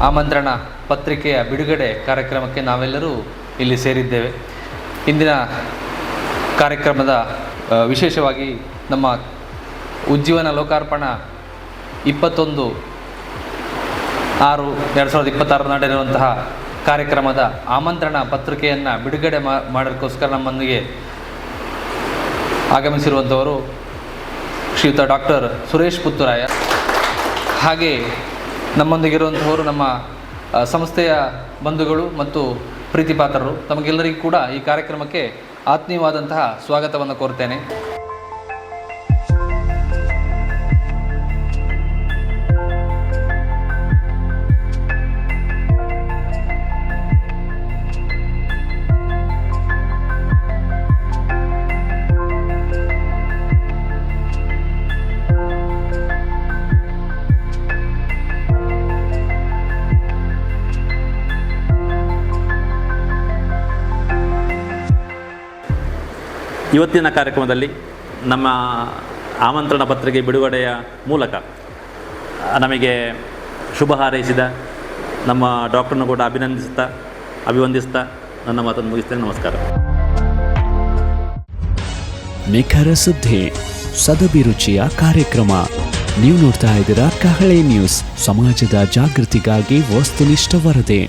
ಆಮಂತ್ರಣ ಪತ್ರಿಕೆಯ ಬಿಡುಗಡೆ ಕಾರ್ಯಕ್ರಮಕ್ಕೆ ನಾವೆಲ್ಲರೂ ಇಲ್ಲಿ ಸೇರಿದ್ದೇವೆ. ಇಂದಿನ ಕಾರ್ಯಕ್ರಮದ ವಿಶೇಷವಾಗಿ ನಮ್ಮ ಉಜ್ಜೀವನ ಲೋಕಾರ್ಪಣಾ 21/6/2026 ನಡೆದಿರುವಂತಹ ಕಾರ್ಯಕ್ರಮದ ಆಮಂತ್ರಣ ಪತ್ರಿಕೆಯನ್ನು ಬಿಡುಗಡೆ ಮಾಡೋದಕ್ಕೋಸ್ಕರ ನಮ್ಮೊಂದಿಗೆ ಆಗಮಿಸಿರುವಂಥವರು ಶ್ರೀಯುತ ಡಾಕ್ಟರ್ ಸುರೇಶ್ ಪುತ್ತೂರಾಯ. ಹಾಗೆ ನಮ್ಮೊಂದಿಗಿರುವಂಥವರು ನಮ್ಮ ಸಂಸ್ಥೆಯ ಬಂಧುಗಳು ಮತ್ತು ಪ್ರೀತಿಪಾತ್ರರು. ತಮಗೆಲ್ಲರಿಗೂ ಕೂಡ ಈ ಕಾರ್ಯಕ್ರಮಕ್ಕೆ ಆತ್ಮೀಯವಾದಂತಹ ಸ್ವಾಗತವನ್ನು ಕೋರ್ತೇನೆ. ಇವತ್ತಿನ ಕಾರ್ಯಕ್ರಮದಲ್ಲಿ ನಮ್ಮ ಆಮಂತ್ರಣ ಪತ್ರಿಕೆ ಬಿಡುಗಡೆಯ ಮೂಲಕ ನಮಗೆ ಶುಭ ಹಾರೈಸಿದ ನಮ್ಮ ಡಾಕ್ಟರ್ನ ಕೂಡ ಅಭಿವಂದಿಸ್ತಾ ನನ್ನ ಮಾತನ್ನು ಮುಗಿಸ್ತೇನೆ. ನಮಸ್ಕಾರ. ನಿಖರ ಸುದ್ದಿ, ಸದಭಿರುಚಿಯ ಕಾರ್ಯಕ್ರಮ. ನೀವು ನೋಡ್ತಾ ಇದ್ದೀರಾ ಕಹಳೆ ನ್ಯೂಸ್, ಸಮಾಜದ ಜಾಗೃತಿಗಾಗಿ ವಸ್ತುನಿಷ್ಠ ವರದಿ.